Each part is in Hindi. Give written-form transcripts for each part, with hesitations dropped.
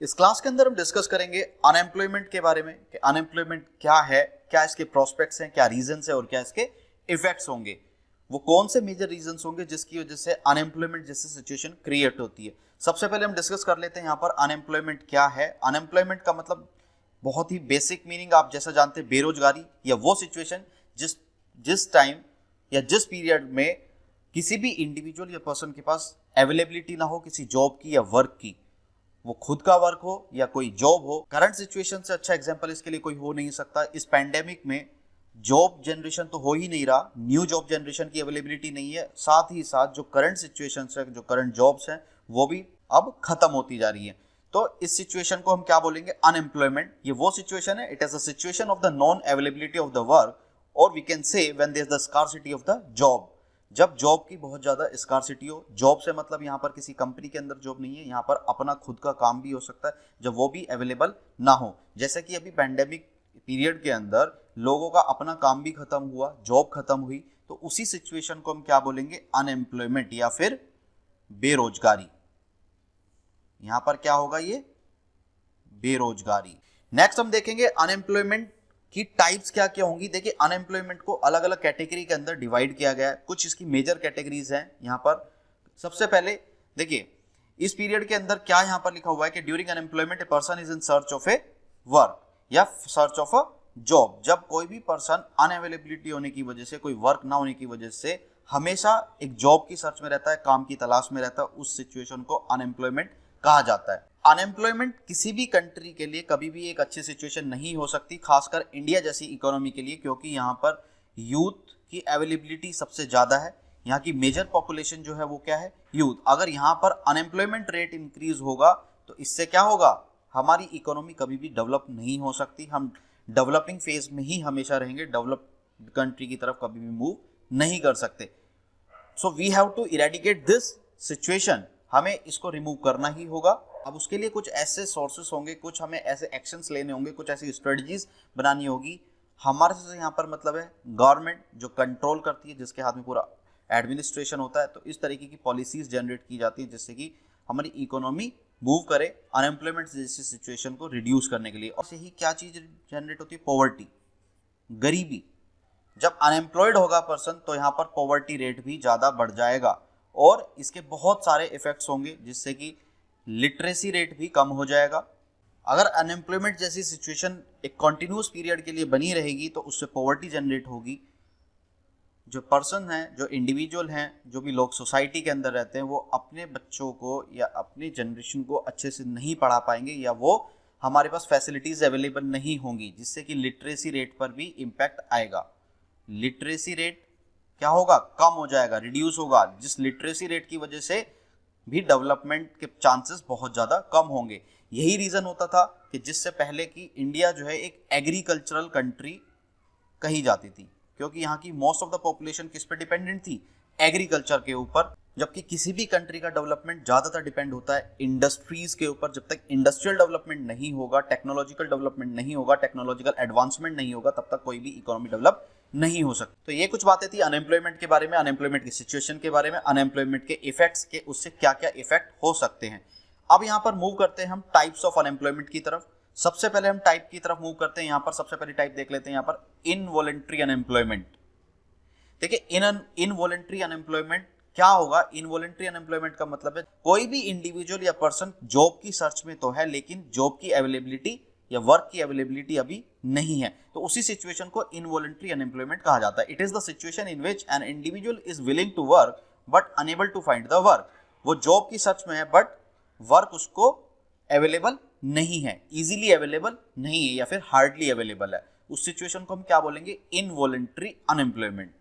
इस क्लास के अंदर हम डिस्कस करेंगे अनएम्प्लॉयमेंट के बारे में कि अनएम्प्लॉयमेंट क्या है, क्या इसके प्रोस्पेक्ट्स हैं, क्या रीजंस है और क्या इसके इफेक्ट्स होंगे। वो कौन से मेजर रीजंस होंगे जिसकी वजह से अनएम्प्लॉयमेंट जैसी सिचुएशन क्रिएट होती है। सबसे पहले हम डिस्कस कर लेते हैं यहाँ पर अनएम्प्लॉयमेंट क्या है। अनएम्प्लॉयमेंट का मतलब बहुत ही बेसिक मीनिंग आप जैसा जानते हैं बेरोजगारी या वो सिचुएशन जिस टाइम या जिस पीरियड में किसी भी इंडिविजुअल या पर्सन के पास अवेलेबिलिटी ना हो किसी जॉब की या वर्क की, वो खुद का वर्क हो या कोई जॉब हो। करंट सिचुएशन से अच्छा एग्जांपल इसके लिए कोई हो नहीं सकता। इस पैंडेमिक में जॉब जनरेशन तो हो ही नहीं रहा, न्यू जॉब जनरेशन की अवेलेबिलिटी नहीं है, साथ ही साथ जो करंट सिचुएशन है, जो करंट जॉब्स हैं वो भी अब खत्म होती जा रही है। तो इस सिचुएशन को हम क्या बोलेंगे, अनएम्प्लॉयमेंट। ये वो सिचुएशन है, it is a situation of the non availability of the work, और we can say when there is the scarcity of the job. जब जॉब की बहुत ज्यादा स्कार्सिटी हो, जॉब से मतलब यहाँ पर किसी कंपनी के अंदर जॉब नहीं है, यहाँ पर अपना खुद का काम भी हो सकता है, जब वो भी अवेलेबल ना हो। जैसे कि अभी पैंडेमिक पीरियड के अंदर लोगों का अपना काम भी खत्म हुआ, जॉब खत्म हुई, तो उसी सिचुएशन को हम क्या बोलेंगे, अनएम्प्लॉयमेंट या फिर बेरोजगारी। यहां पर क्या होगा, ये बेरोजगारी। नेक्स्ट हम देखेंगे अनएम्प्लॉयमेंट की टाइप्स क्या क्या होंगी। देखिए अनएम्प्लॉयमेंट को अलग अलग कैटेगरी के अंदर डिवाइड किया गया है। कुछ इसकी मेजर कैटेगरीज हैं यहाँ पर। सबसे पहले देखिए इस पीरियड के अंदर क्या यहाँ पर लिखा हुआ है कि during unemployment a person is in search of A work या सर्च ऑफ अ जॉब। जब कोई भी पर्सन अनअवेलेबिलिटी होने की वजह से, कोई वर्क ना होने की वजह से हमेशा एक जॉब की सर्च में रहता है, काम की तलाश में रहता है, उस सिचुएशन को अनएम्प्लॉयमेंट कहा जाता है। अनएम्प्लॉयमेंट किसी भी कंट्री के लिए कभी भी एक अच्छी सिचुएशन नहीं हो सकती, खासकर इंडिया जैसी इकोनॉमी के लिए, क्योंकि यहाँ पर यूथ की अवेलेबिलिटी सबसे ज़्यादा है। यहाँ की मेजर पॉपुलेशन जो है वो क्या है, यूथ। अगर यहाँ पर अनएम्प्लॉयमेंट रेट इंक्रीज होगा तो इससे क्या होगा, हमारी इकोनॉमी कभी भी डेवलप नहीं हो सकती। हम डेवलपिंग फेज में ही हमेशा रहेंगे, डेवलप्ड कंट्री की तरफ कभी भी मूव नहीं कर सकते। So we have to eradicate this situation, हमें इसको रिमूव करना ही होगा। अब उसके लिए कुछ ऐसे सोर्सेस होंगे, कुछ हमें ऐसे एक्शंस लेने होंगे, कुछ ऐसी स्ट्रेटजीज बनानी होगी। हमारे से यहाँ पर मतलब है गवर्नमेंट जो कंट्रोल करती है, जिसके हाथ में पूरा एडमिनिस्ट्रेशन होता है, तो इस तरीके की पॉलिसीज जनरेट की जाती है जिससे कि हमारी इकोनॉमी मूव करे अनएम्प्लॉयमेंट जैसी सिचुएशन को रिड्यूस करने के लिए। और से ही क्या चीज जनरेट होती है, पॉवर्टी, गरीबी। जब अनएम्प्लॉयड होगा पर्सन तो यहाँ पर पॉवर्टी रेट भी ज़्यादा बढ़ जाएगा और इसके बहुत सारे इफेक्ट्स होंगे, जिससे कि लिटरेसी रेट भी कम हो जाएगा। अगर अनएम्प्लॉयमेंट जैसी सिचुएशन एक कॉन्टिन्यूस पीरियड के लिए बनी रहेगी तो उससे पॉवर्टी जनरेट होगी। जो पर्सन हैं, जो इंडिविजुअल हैं, जो भी लोग सोसाइटी के अंदर रहते हैं, वो अपने बच्चों को या अपनी जनरेशन को अच्छे से नहीं पढ़ा पाएंगे, या वो हमारे पास फैसिलिटीज़ अवेलेबल नहीं होंगी, जिससे कि लिटरेसी रेट पर भी इम्पैक्ट आएगा। लिटरेसी रेट क्या होगा, कम हो जाएगा, रिड्यूस होगा, जिस लिटरेसी रेट की वजह से भी डेवलपमेंट के चांसेस बहुत ज़्यादा कम होंगे। यही रीज़न होता था कि जिससे पहले कि इंडिया जो है एक एग्रीकल्चरल कंट्री कही जाती थी, क्योंकि यहाँ की मोस्ट ऑफ द पॉपुलेशन किस पे डिपेंडेंट थी, एग्रीकल्चर के ऊपर। जबकि किसी भी कंट्री का डेवलपमेंट ज़्यादातर डिपेंड होता है इंडस्ट्रीज़ के ऊपर। जब तक इंडस्ट्रियल डेवलपमेंट नहीं होगा, टेक्नोलॉजिकल डेवलपमेंट नहीं होगा, टेक्नोलॉजिकल एडवांसमेंट नहीं होगा, तब तक कोई भी इकोनॉमी डेवलप नहीं हो सकती। तो ये कुछ बातें थी अनएम्प्लॉयमेंट के बारे में, अनएम्प्लॉयमेंट की सिचुएशन के बारे में, अनएम्प्लॉयमेंट के इफेक्ट्स के, उससे क्या क्या इफेक्ट हो सकते हैं। अब यहाँ पर मूव करते हैं हम टाइप्स ऑफ अनएम्प्लॉयमेंट की तरफ। सबसे पहले हम टाइप की तरफ मूव करते हैं। यहाँ पर सबसे पहले टाइप देख लेते हैं, यहाँ पर इनवॉलंटरी अनएम्प्लॉयमेंट। देखिए इनवॉलंटरी अनएम्प्लॉयमेंट क्या होगा। इनवॉलंटरी अनएम्प्लॉयमेंट का मतलब है कोई भी इंडिविजुअल या पर्सन जॉब की सर्च में तो है, लेकिन जॉब की अवेलेबिलिटी या वर्क की अवेलेबिलिटी अभी नहीं है, तो उसी सिचुएशन को इनवॉलंटरी अनएम्प्लॉयमेंट कहा जाता है। It is the situation in which an individual is willing to work but unable to find the work. वो जॉब की सर्च में है बट वर्क उसको अवेलेबल नहीं है, इजीली अवेलेबल नहीं है या फिर हार्डली अवेलेबल है। उस सिचुएशन को हम क्या बोलेंगे, इनवॉलंटरी अनएम्प्लॉयमेंट।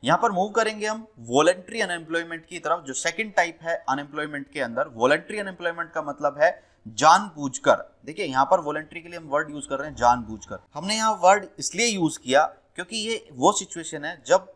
यहां पर मूव करेंगे हम वॉलंटरी अनएम्प्लॉयमेंट की तरफ, जो सेकंड टाइप है अनएम्प्लॉयमेंट के अंदर। वॉलंटरी अनएम्प्लॉयमेंट का मतलब है जानबूझकर। देखिए यहां पर वॉलंटरी के लिए हम वर्ड यूज कर रहे हैं जानबूझकर। हमने यहां वर्ड इसलिए यूज किया क्योंकि ये वो सिचुएशन है जब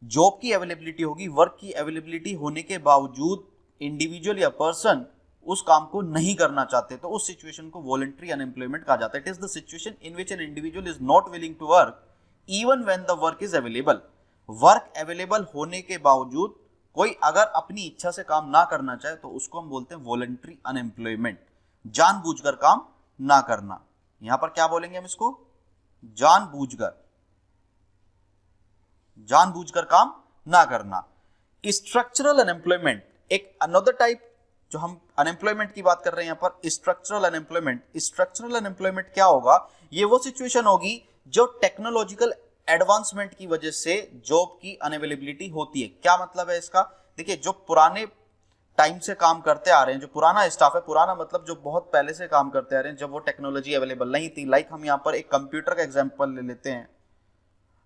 जॉब की अवेलेबिलिटी होगी, वर्क की अवेलेबिलिटी होने के बावजूद इंडिविजुअल या पर्सन उस काम को नहीं करना चाहते, तो उस सिचुएशन को वॉलंटरी अनएम्प्लॉयमेंट कहा जाता है। It is the situation in which an individual is not willing to work even when the work is available. Work available होने के बावजूद कोई अगर अपनी इच्छा से काम ना करना चाहे तो उसको हम बोलते हैं वॉलंटरी अनएम्प्लॉयमेंट। जानबूझकर काम ना करना। यहां पर क्या बोलेंगे हम इसको, जानबूझकर काम ना करना। स्ट्रक्चरल अनएम्प्लॉयमेंट एक अनदर टाइप, जो हम अनएम्प्लॉयमेंट की बात कर रहे हैं यहां पर, स्ट्रक्चरल अनएम्प्लॉयमेंट। स्ट्रक्चरल अनएम्प्लॉयमेंट क्या होगा, ये वो सिचुएशन होगी जो टेक्नोलॉजिकल एडवांसमेंट की वजह से जॉब की अनअवेलेबिलिटी होती है। क्या मतलब है इसका, देखिए जो पुराने टाइम से काम करते आ रहे हैं, जो पुराना स्टाफ है, पुराना मतलब जो बहुत पहले से काम करते आ रहे हैं, जब वो टेक्नोलॉजी अवेलेबल नहीं थी, लाइक हम यहाँ पर एक कंप्यूटर का एग्जांपल ले लेते हैं।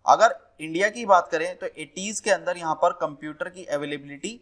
अगर इंडिया की बात करें तो 80s के अंदर यहाँ पर कंप्यूटर की अवेलेबिलिटी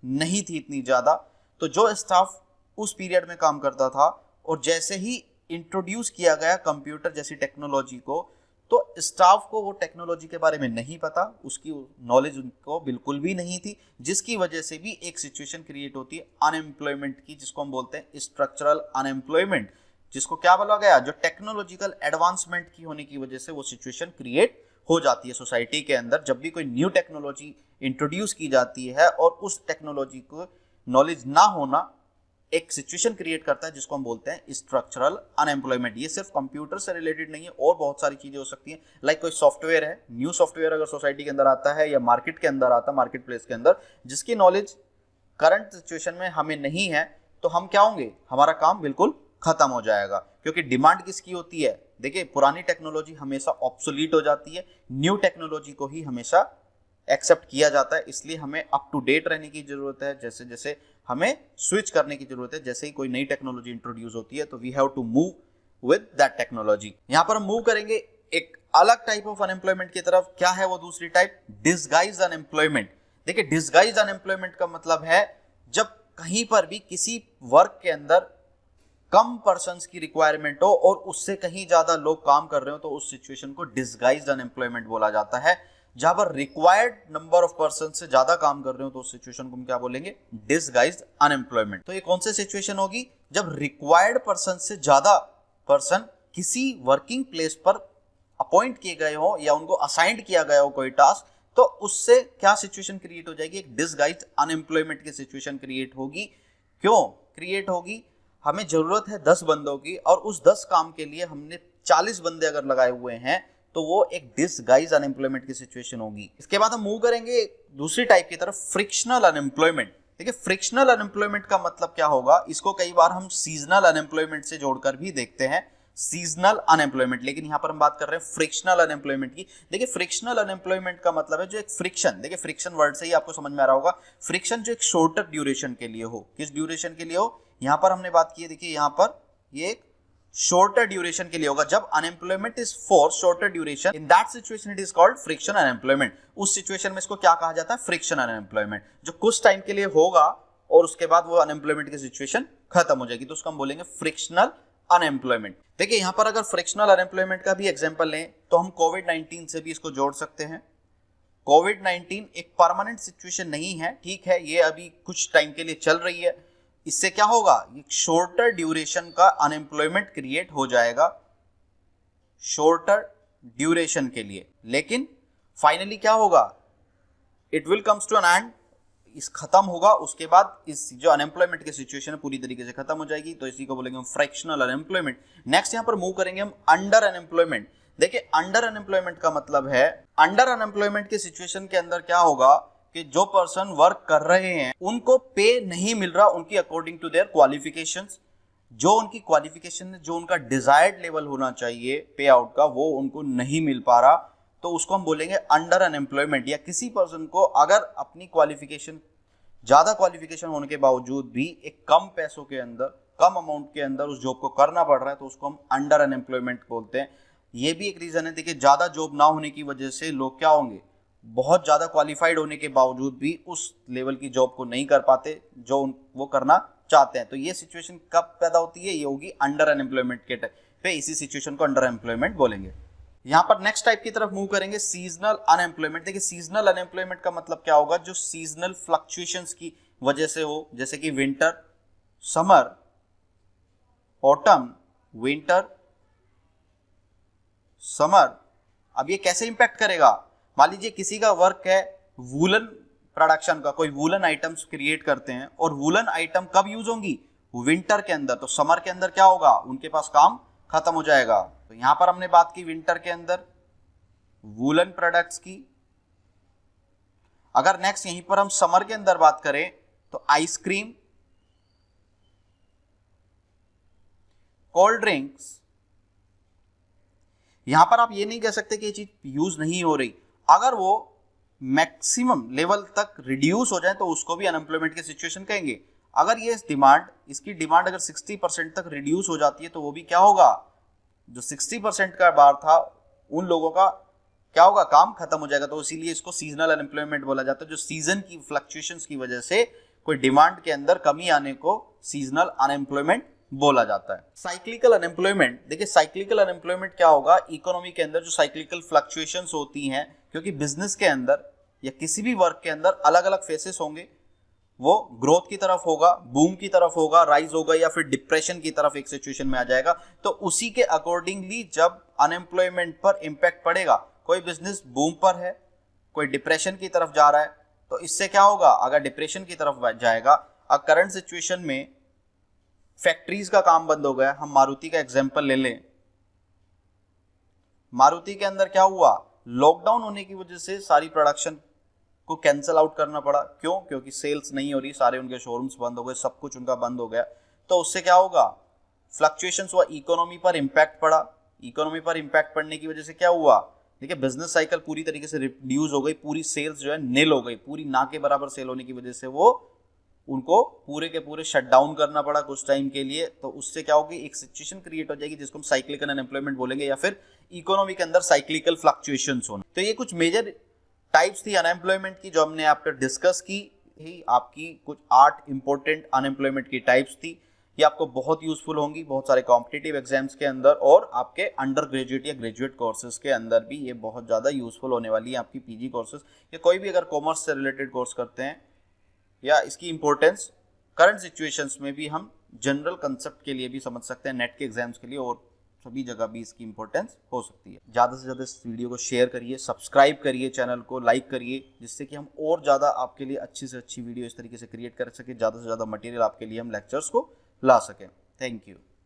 नहीं थी इतनी ज्यादा, तो जो स्टाफ उस पीरियड में काम करता था, और जैसे ही इंट्रोड्यूस किया गया कंप्यूटर जैसी टेक्नोलॉजी को, तो स्टाफ को वो टेक्नोलॉजी के बारे में नहीं पता, उसकी नॉलेज उनको बिल्कुल भी नहीं थी, जिसकी वजह से भी एक सिचुएशन क्रिएट होती है अनएम्प्लॉयमेंट की, जिसको हम बोलते हैं स्ट्रक्चरल अनएम्प्लॉयमेंट। जिसको क्या बोला गया, जो टेक्नोलॉजिकल एडवांसमेंट की होने की वजह से वो सिचुएशन क्रिएट हो जाती है सोसाइटी के अंदर। जब भी कोई न्यू टेक्नोलॉजी इंट्रोड्यूस की जाती है और उस टेक्नोलॉजी को नॉलेज ना होना एक सिचुएशन क्रिएट करता है, जिसको हम बोलते हैं स्ट्रक्चरल अनएम्प्लॉयमेंट। ये सिर्फ कंप्यूटर से रिलेटेड नहीं है, और बहुत सारी चीजें हो सकती हैं। लाइक कोई सॉफ्टवेयर है, न्यू सॉफ्टवेयर अगर सोसाइटी के अंदर आता है या मार्केट के अंदर आता है, मार्केट प्लेस के अंदर, जिसकी नॉलेज करंट सिचुएशन में हमें नहीं है, तो हम क्या होंगे, हमारा काम बिल्कुल खत्म हो जाएगा। क्योंकि डिमांड किसकी होती है, देखिए पुरानी टेक्नोलॉजी हमेशा ऑब्सोलीट हो जाती है, न्यू टेक्नोलॉजी को ही हमेशा एक्सेप्ट किया जाता है। इसलिए हमें अप टू डेट रहने की जरूरत है, जैसे जैसे हमें स्विच करने की जरूरत है। जैसे ही कोई नई टेक्नोलॉजी इंट्रोड्यूस होती है तो we have to move with that technology. यहां पर हम मूव करेंगे एक अलग टाइप ऑफ अनएम्प्लॉयमेंट की तरफ। क्या है वो दूसरी टाइप, डिसगाइज अनएम्प्लॉयमेंट। देखिए डिसगाइज अनएम्प्लॉयमेंट का मतलब है जब कहीं पर भी किसी वर्क के अंदर कम पर्सन्स की रिक्वायरमेंट हो और उससे कहीं ज्यादा लोग काम कर रहे हो, तो उस सिचुएशन को डिसगाइज्ड अनएम्प्लॉयमेंट बोला जाता है। जहां पर रिक्वायर्ड नंबर ऑफ पर्सन से ज्यादा काम कर रहे हो, तो उस सिचुएशन को हम क्या बोलेंगे, डिसगाइज्ड अनएम्प्लॉयमेंट। तो ये कौन सी सिचुएशन होगी, जब रिक्वायर्ड पर्सन से ज्यादा पर्सन किसी वर्किंग प्लेस पर अपॉइंट किए गए हो या उनको असाइंड किया गया हो कोई टास्क, तो उससे क्या सिचुएशन क्रिएट हो जाएगी, एक डिसगाइज्ड अनएम्प्लॉयमेंट की सिचुएशन क्रिएट होगी। क्यों क्रिएट होगी, हमें जरूरत है 10 बंदों की, और उस 10 काम के लिए हमने 40 बंदे अगर लगाए हुए हैं, तो वो एक डिसगाइज अनएम्प्लॉयमेंट की सिचुएशन होगी। इसके बाद हम मूव करेंगे दूसरी टाइप की तरफ, फ्रिक्शनल अनएम्प्लॉयमेंट। देखिए फ्रिक्शनल अनएम्प्लॉयमेंट का मतलब क्या होगा, इसको कई बार हम सीजनल अनएम्प्लॉयमेंट से जोड़कर भी देखते हैं, सीजनल अनएम्प्लॉयमेंट, लेकिन यहां पर हम बात कर रहे हैं फ्रिक्शनल अनएम्प्लॉयमेंट की। देखिए फ्रिक्शनल अनएम्प्लॉयमेंट का मतलब है जो एक फ्रिक्शन, देखिए फ्रिक्शन वर्ड से ही आपको समझ में आ रहा होगा, फ्रिक्शन जो एक शॉर्टर ड्यूरेशन के लिए हो। किस ड्यूरेशन के लिए हो, यहां पर हमने बात की है, देखिए यहां पर ये एक शॉर्टर ड्यूरेशन के लिए होगा। जब unemployment is for shorter duration, in that situation it is called friction unemployment. उस सिचुएशन में इसको क्या कहा जाता है, फ्रिक्शन अनएम्प्लॉयमेंट, जो कुछ टाइम के लिए होगा और उसके बाद वो अनएम्प्लॉयमेंट की सिचुएशन खत्म हो जाएगी, तो उसको हम बोलेंगे फ्रिक्शनल अनएम्प्लॉयमेंट। देखिए यहां पर अगर फ्रिक्शनल अनएम्प्लॉयमेंट का भी एग्जांपल लें तो हम कोविड-19 से भी इसको जोड़ सकते हैं। कोविड-19 एक परमानेंट सिचुएशन नहीं है, ठीक है, ये अभी कुछ टाइम के लिए चल रही है। इससे क्या होगा, एक शॉर्टर ड्यूरेशन का अनएम्प्लॉयमेंट क्रिएट हो जाएगा, शॉर्टर ड्यूरेशन के लिए, लेकिन फाइनली क्या होगा, it will comes to an end, इस खत्म होगा, उसके बाद इस जो अनएम्प्लॉयमेंट की सिचुएशन है पूरी तरीके से खत्म हो जाएगी, तो इसी को बोलेंगे हम फ्रैक्शनल अनएम्प्लॉयमेंट। नेक्स्ट यहां पर मूव करेंगे हम अंडर अनएम्प्लॉयमेंट। देखिए अंडर अनएम्प्लॉयमेंट का मतलब है, अंडर अनएम्प्लॉयमेंट की सिचुएशन के अंदर क्या होगा कि जो पर्सन वर्क कर रहे हैं उनको पे नहीं मिल रहा उनकी अकॉर्डिंग टू देयर क्वालिफिकेशंस, जो उनकी क्वालिफिकेशन है, जो उनका डिजायर्ड लेवल होना चाहिए पे आउट का, वो उनको नहीं मिल पा रहा, तो उसको हम बोलेंगे अंडर अनएम्प्लॉयमेंट। या किसी पर्सन को अगर अपनी क्वालिफिकेशन, ज्यादा क्वालिफिकेशन होने के बावजूद भी एक कम पैसों के अंदर, कम अमाउंट के अंदर उस जॉब को करना पड़ रहा है, तो उसको हम अंडर अनएम्प्लॉयमेंट बोलते हैं। ये भी एक रीजन है, देखिए ज्यादा जॉब ना होने की वजह से लोग क्या होंगे, बहुत ज्यादा क्वालिफाइड होने के बावजूद भी उस लेवल की जॉब को नहीं कर पाते जो वो करना चाहते हैं। तो ये सिचुएशन कब पैदा होती है, ये होगी अंडर अनएम्प्लॉयमेंट के टाइप पे, इसी सिचुएशन को अंडर एम्प्लॉयमेंट बोलेंगे। यहां पर नेक्स्ट टाइप की तरफ मूव करेंगे, सीजनल अनएम्प्लॉयमेंट। देखिए सीजनल अनएम्प्लॉयमेंट का मतलब क्या होगा, जो सीजनल फ्लक्चुएशंस की वजह से हो, जैसे कि winter, summer, autumn, winter, summer. अब ये कैसे इंपैक्ट करेगा, मान लीजिए किसी का वर्क है वूलन प्रोडक्शन का, कोई वूलन आइटम्स क्रिएट करते हैं, और वूलन आइटम कब यूज होंगी, विंटर के अंदर, तो समर के अंदर क्या होगा, उनके पास काम खत्म हो जाएगा। तो यहां पर हमने बात की विंटर के अंदर वूलन प्रोडक्ट्स की। अगर नेक्स्ट यहीं पर हम समर के अंदर बात करें तो आइसक्रीम, कोल्ड ड्रिंक्स। यहां पर आप ये नहीं कह सकते कि ये चीज यूज नहीं हो रही, अगर वो मैक्सिमम लेवल तक रिड्यूस हो जाए तो उसको भी अनएम्प्लॉयमेंट की सिचुएशन कहेंगे। अगर ये इसकी डिमांड अगर 60% तक रिड्यूस हो जाती है तो वो भी क्या होगा, जो 60% का बार था उन लोगों का क्या होगा, काम खत्म हो जाएगा। तो इसीलिए इसको सीजनल अनएम्प्लॉयमेंट बोला जाता है, जो सीजन की फ्लक्चुएशंस की वजह से कोई डिमांड के अंदर कमी आने को सीजनल अनएम्प्लॉयमेंट बोला जाता है। साइक्लिकल अनएम्प्लॉयमेंट, देखिए साइक्लिकल अनएम्प्लॉयमेंट क्या होगा, इकोनॉमी के अंदर जो साइक्लिकल फ्लक्चुएशंस होती हैं, क्योंकि बिजनेस के अंदर या किसी भी वर्क के अंदर अलग अलग फेसेस होंगे, वो ग्रोथ की तरफ होगा, बूम की तरफ होगा, राइज होगा, या फिर डिप्रेशन की तरफ एक सिचुएशन में आ जाएगा। तो उसी के अकॉर्डिंगली जब अनएम्प्लॉयमेंट पर इंपैक्ट पड़ेगा, कोई बिजनेस बूम पर है, कोई डिप्रेशन की तरफ जा रहा है, तो इससे क्या होगा, अगर डिप्रेशन की तरफ जाएगा, करंट सिचुएशन में फैक्ट्रीज का काम बंद हो गया। हम मारुति का एग्जांपल ले लें, मारुति के अंदर क्या हुआ, लॉकडाउन होने की वजह से सारी प्रोडक्शन को कैंसिल आउट करना पड़ा। क्यों, क्योंकि सेल्स नहीं हो रही, सारे उनके शोरूम्स बंद हो गए, सब कुछ उनका बंद हो गया। तो उससे क्या होगा, फ्लक्चुएशंस हुआ, इकोनॉमी पर इंपैक्ट पड़ा। इकोनॉमी पर इंपैक्ट पड़ने की वजह से क्या हुआ, देखिए बिजनेस साइकिल पूरी तरीके से रिड्यूस हो गई, पूरी सेल्स जो है निल हो गई, पूरी ना के बराबर सेल होने की वजह से वो उनको पूरे के पूरे शट डाउन करना पड़ा कुछ टाइम के लिए। तो उससे क्या होगी, एक सिचुएशन क्रिएट हो जाएगी जिसको हम साइक्लिकल अनएम्प्लॉयमेंट बोलेंगे, या फिर इकोनॉमी के अंदर साइक्लिकल फ्लक्चुएशंस होना। तो ये कुछ मेजर टाइप्स थी अनएम्प्लॉयमेंट की जो हमने आपको डिस्कस की ही, आपकी कुछ 8 इंपॉर्टेंट अनएम्प्लॉयमेंट की टाइप्स थी। ये आपको बहुत यूजफुल होंगी बहुत सारे कॉम्पिटिटिव एग्जाम्स के अंदर, और आपके अंडर ग्रेजुएट या ग्रेजुएट कोर्सेज के अंदर भी ये बहुत ज़्यादा यूजफुल होने वाली है। आपकी पीजी कोर्सेज या कोई भी अगर कॉमर्स से रिलेटेड कोर्स करते हैं, या इसकी इंपॉर्टेंस करंट सिचुएशंस में भी हम जनरल कंसेप्ट के लिए भी समझ सकते हैं, नेट के एग्जाम्स के लिए, और सभी जगह भी इसकी इंपॉर्टेंस हो सकती है। ज़्यादा से ज़्यादा इस वीडियो को शेयर करिए, सब्सक्राइब करिए, चैनल को लाइक करिए, जिससे कि हम और ज़्यादा आपके लिए अच्छी से अच्छी वीडियो इस तरीके से क्रिएट कर सके, ज़्यादा से ज़्यादा मटेरियल आपके लिए हम लेक्चर्स को ला सकें। Thank you.